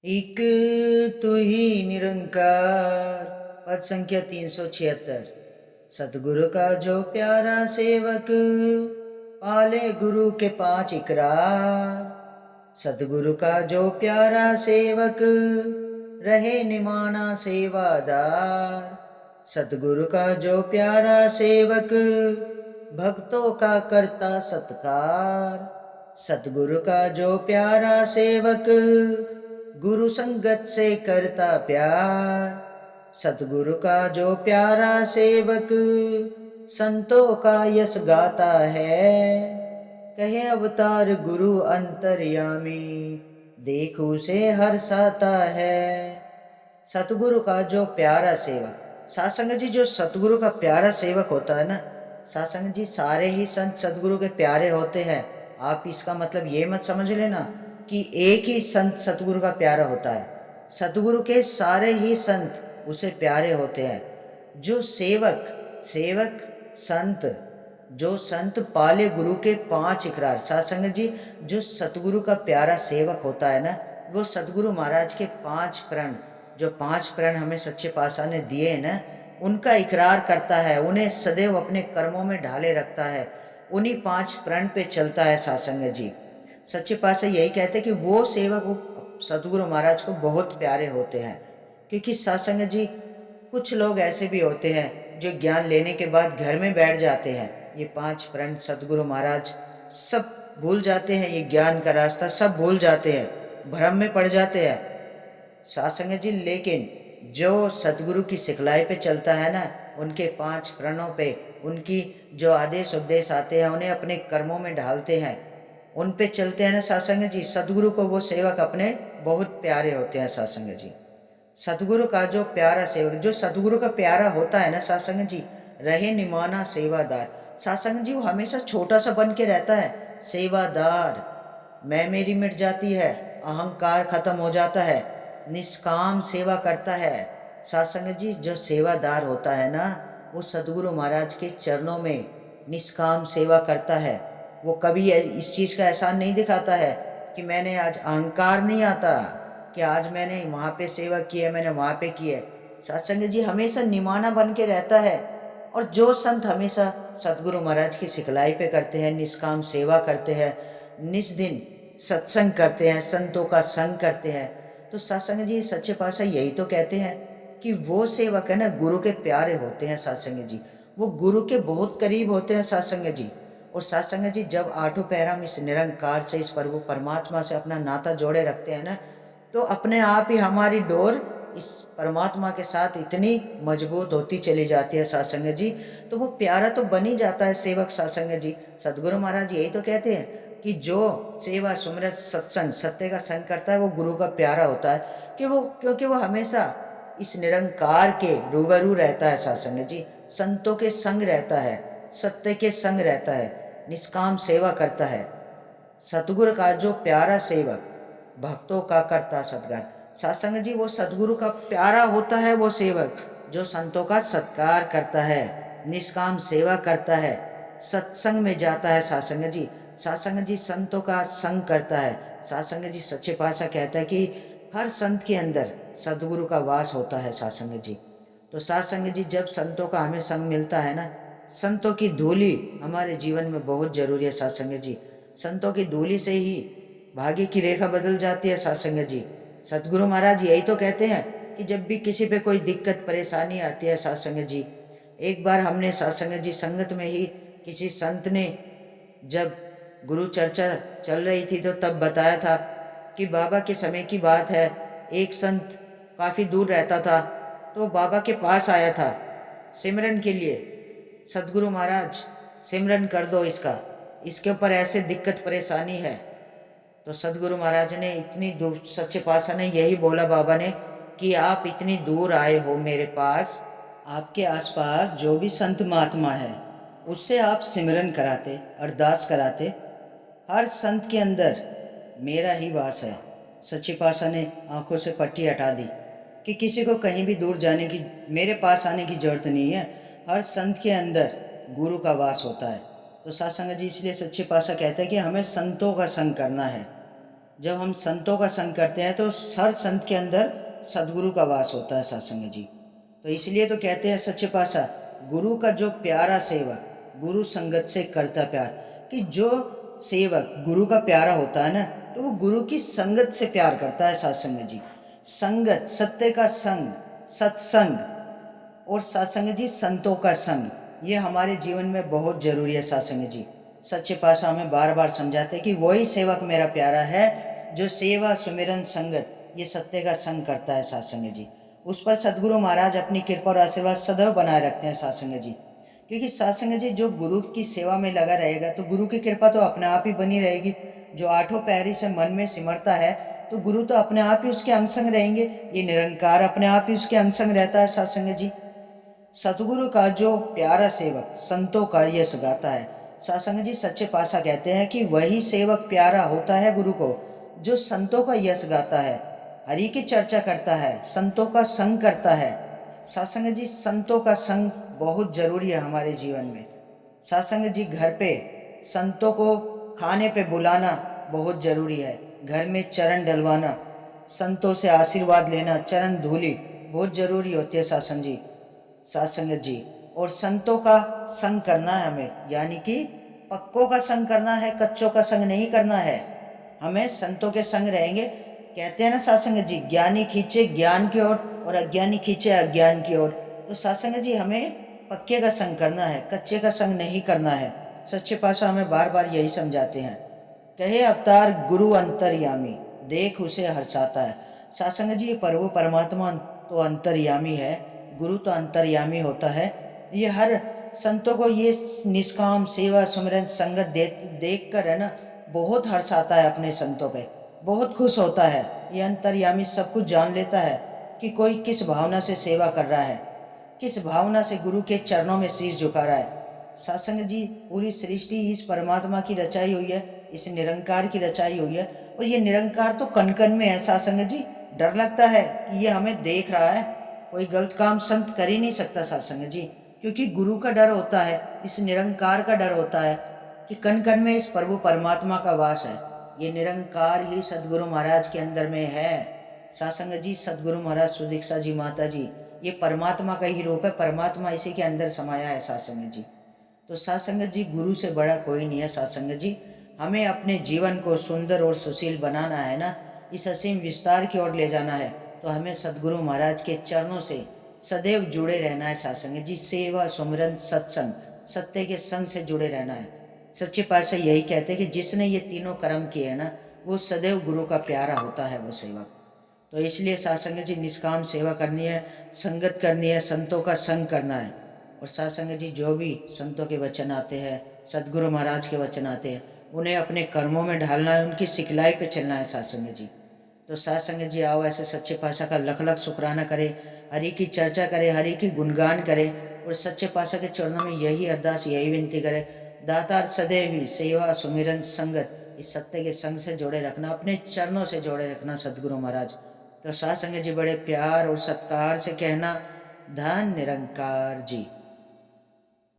एक तू ही निरंकार। पद संख्या 376। सतगुरु का जो प्यारा सेवक, पाले गुरु के 5 इकरार। सतगुरु का जो प्यारा सेवक, रहे निमाना सेवादार। सतगुरु का जो प्यारा सेवक, भक्तों का करता सत्कार। सतगुरु का जो प्यारा सेवक, गुरु संगत से करता प्यार। सतगुरु का जो प्यारा सेवक, संतों का यश गाता है। कहे अवतार गुरु अंतर्यामी, देखू से हर्षाता है। सतगुरु का जो प्यारा सेवक, सासंग जी जो सतगुरु का प्यारा सेवक होता है ना, सासंग जी सारे ही संत सतगुरु के प्यारे होते हैं। आप इसका मतलब ये मत समझ लेना कि एक ही संत सतगुरु का प्यारा होता है। सतगुरु के सारे ही संत उसे प्यारे होते हैं। जो सेवक सेवक संत, जो संत पाले गुरु के 5 इकरार। सासंग जी जो सतगुरु का प्यारा सेवक होता है ना, वो सतगुरु महाराज के 5 प्रण, जो 5 प्रण हमें सच्चे पातशाह ने दिए हैं ना, उनका इकरार करता है, उन्हें सदैव अपने कर्मों में ढाले रखता है, उन्हीं 5 प्रण पे चलता है। सासंग जी सच्चे पातशाह यही कहते हैं कि वो सेवक सतगुरु महाराज को बहुत प्यारे होते हैं। क्योंकि सासंग जी कुछ लोग ऐसे भी होते हैं जो ज्ञान लेने के बाद घर में बैठ जाते हैं, ये 5 प्रण सतगुरु महाराज सब भूल जाते हैं, ये ज्ञान का रास्ता सब भूल जाते हैं, भ्रम में पड़ जाते हैं सासंग जी। लेकिन जो सतगुरु की सिखलाई पे चलता है ना, उनके 5 प्रणों पे उनकी जो आदेश उपदेश आते हैं, उन्हें अपने कर्मों में ढालते हैं, उन पे चलते हैं ना सासंग जी, सतगुरु को वो सेवक अपने बहुत प्यारे होते हैं। सासंग जी सतगुरु का जो प्यारा सेवक, जो सतगुरु का प्यारा होता है ना सासंग जी, रहे निमाना सेवादार। सासंग जी वो हमेशा छोटा सा बन के रहता है, सेवादार। मैं मेरी मिट जाती है, अहंकार खत्म हो जाता है, निष्काम सेवा करता है। सासंग जी जो सेवादार होता है ना, वो सतगुरु महाराज के चरणों में निष्काम सेवा करता है। वो कभी इस चीज़ का एहसान नहीं दिखाता है कि मैंने आज, अहंकार नहीं आता कि आज मैंने वहाँ पे सेवा की है, मैंने वहाँ पे की है। सत्संग जी हमेशा निमाना बन के रहता है। और जो संत हमेशा सतगुरु महाराज की सिखलाई पे करते हैं, निष्काम सेवा करते हैं, निस्दिन सत्संग करते हैं, संतों का संग करते हैं, तो सत्संग जी सच्चे पातशाह यही तो कहते हैं कि वो सेवक है ना, गुरु के प्यारे होते हैं। सत्संग जी वो गुरु के बहुत करीब होते हैं सत्संग जी। और सत्संग जी जब आठों पैर हम इस निरंकार से, इस प्रभु परमात्मा से अपना नाता जोड़े रखते हैं ना, तो अपने आप ही हमारी डोर इस परमात्मा के साथ इतनी मजबूत होती चली जाती है सत्संग जी। तो वो प्यारा तो बन ही जाता है सेवक सत्संग जी। सतगुरु महाराज यही तो कहते हैं कि जो सेवा सुमरत सत्संग सत्य का संग करता है, वो गुरु का प्यारा होता है। क्योंकि वो हमेशा इस निरंकार के रूबरू रहता है सत्संग जी, संतों के संग रहता है, सत्य के संग रहता है, निष्काम सेवा करता है। सतगुरु का जो प्यारा सेवक, भक्तों का करता सत्कार। सत्संग जी वो सतगुरु का प्यारा होता है वो सेवक, जो संतों का सत्कार करता है, निष्काम सेवा करता है, सत्संग में जाता है। सत्संग जी सत्संग जी संतों का संग करता है। सत्संग जी सच्चे पातशाह कहता है कि हर संत के अंदर सतगुरु का वास होता है। सत्संग जी तो सत्संग जी जब संतों का हमें संग मिलता है ना, संतों की धूली हमारे जीवन में बहुत जरूरी है। सत्संग जी संतों की धूली से ही भाग्य की रेखा बदल जाती है। सत्संग जी सतगुरु महाराज यही तो कहते हैं कि जब भी किसी पे कोई दिक्कत परेशानी आती है सत्संग जी, एक बार हमने सत्संग जी संगत में ही किसी संत ने, जब गुरु चर्चा चल रही थी, तो तब बताया था कि बाबा के समय की बात है, एक संत काफ़ी दूर रहता था, तो बाबा के पास आया था सिमरन के लिए। सतगुरु महाराज सिमरन कर दो इसका, इसके ऊपर ऐसे दिक्कत परेशानी है। तो सतगुरु महाराज ने इतनी दूर, सच्चे पातशाह ने यही बोला बाबा ने कि आप इतनी दूर आए हो मेरे पास, आपके आसपास जो भी संत महात्मा है उससे आप सिमरन कराते, अरदास कराते, हर संत के अंदर मेरा ही वास है। सच्चे पातशाह ने आंखों से पट्टी हटा दी कि किसी को कहीं भी दूर जाने की, मेरे पास आने की जरूरत नहीं है, हर संत के अंदर गुरु का वास होता है। तो सत्संग जी इसलिए सच्चे पातशाह कहते हैं कि हमें संतों का संग करना है, जब हम संतों का संग करते हैं तो हर संत के अंदर सदगुरु का वास होता है सत्संग जी। तो इसलिए तो कहते हैं सच्चे पातशाह, गुरु का जो प्यारा सेवक गुरु संगत से करता प्यार, कि जो सेवक गुरु का प्यारा होता है ना, तो वो गुरु की संगत से प्यार करता है सत्संग जी। संगत, सत्य का संग, सत्संग, और सत्संग जी संतों का संग, ये हमारे जीवन में बहुत जरूरी है सत्संग जी। सच्चे पातशाह हमें बार बार समझाते हैं कि वही सेवक मेरा प्यारा है जो सेवा सुमिरन संगत, ये सत्य का संग करता है सत्संग जी। उस पर सदगुरु महाराज अपनी कृपा और आशीर्वाद सदैव बनाए रखते हैं सत्संग जी। क्योंकि सत्संग जी जो गुरु की सेवा में लगा रहेगा तो गुरु की कृपा तो अपने आप ही बनी रहेगी। जो आठों पैरी से मन में सिमरता है तो गुरु तो अपने आप ही उसके अंग संग रहेंगे। ये निरंकार अपने आप ही उसके अंग संग रहता है सत्संग जी। सतगुरु का जो प्यारा सेवक संतों का यश गाता है। सत्संग जी सच्चे पातशाह कहते हैं कि वही सेवक प्यारा होता है गुरु को जो संतों का यश गाता है, हरि की चर्चा करता है, संतों का संग करता है। सत्संग जी संतों का संग बहुत जरूरी है हमारे जीवन में। सत्संग जी घर पे संतों को खाने पे बुलाना बहुत जरूरी है। घर में चरण डलवाना, संतों से आशीर्वाद लेना, चरण धूली बहुत जरूरी होती है सत्संग जी। सत्संग जी और संतों का संग करना है हमें, यानी कि पक्कों का संग करना है, कच्चों का संग नहीं करना है। हमें संतों के संग रहेंगे। कहते हैं ना सत्संग जी, ज्ञानी खींचे ज्ञान की ओर और अज्ञानी खींचे अज्ञान की ओर। तो सत्संग जी हमें पक्के का संग करना है, कच्चे का संग नहीं करना है। सच्चे पातशाह हमें बार बार यही समझाते हैं। कहे अवतार गुरु अंतर्यामी, देख उसे हर्षाता है। सत्संग जी ये प्रभु परमात्मा तो अंतर्यामी है, गुरु तो अंतर्यामी होता है। ये हर संतों को ये निष्काम सेवा सुमिरन संगत देख कर है ना बहुत हर्ष आता है, अपने संतों पे बहुत खुश होता है। ये अंतर्यामी सब कुछ जान लेता है कि कोई किस भावना से सेवा कर रहा है, किस भावना से गुरु के चरणों में शीश झुका रहा है। सत्संग जी पूरी सृष्टि इस परमात्मा की रचाई हुई है, इस निरंकार की रचाई हुई है, और ये निरंकार तो कण कण में है सत्संग जी। डर लगता है कि ये हमें देख रहा है, कोई गलत काम संत कर ही नहीं सकता सत्संग जी, क्योंकि गुरु का डर होता है, इस निरंकार का डर होता है कि कण कण में इस प्रभु परमात्मा का वास है। ये निरंकार ही सदगुरु महाराज के अंदर में है। सत्संग जी सदगुरु महाराज सुदीक्षा जी माता जी ये परमात्मा का ही रूप है, परमात्मा इसी के अंदर समाया है सत्संग जी। तो सत्संग जी गुरु से बड़ा कोई नहीं है सत्संग जी। हमें अपने जीवन को सुंदर और सुशील बनाना है ना, इस असीम विस्तार की ओर ले जाना है, तो हमें सदगुरु महाराज के चरणों से सदैव जुड़े रहना है सत्संग जी। सेवा सुमिरन सत्संग सत्य के संग से जुड़े रहना है। सच्चे पातशाह यही कहते हैं कि जिसने ये तीनों कर्म किए हैं ना वो सदैव गुरु का प्यारा होता है वो सेवक। तो इसलिए सत्संग जी निष्काम सेवा करनी है, संगत करनी है, संतों का संग करना है। और सत्संग जी जो भी संतों के वचन आते हैं, सदगुरु महाराज के वचन आते हैं, उन्हें अपने कर्मों में ढालना है, उनकी सिखलाई पे चलना है सत्संग जी। तो सत्संग जी आओ ऐसे सच्चे पातशाह का लख लख शुक्राना करें, हरि की चर्चा करें, हरि की गुणगान करें, और सच्चे पातशाह के चरणों में यही अरदास यही विनती करें, दातार सदैव ही सेवा सुमिरन संगत इस सत्य के संग से जोड़े रखना, अपने चरणों से जोड़े रखना सदगुरु महाराज। तो सत्संग जी बड़े प्यार और सत्कार से कहना, धन निरंकार जी।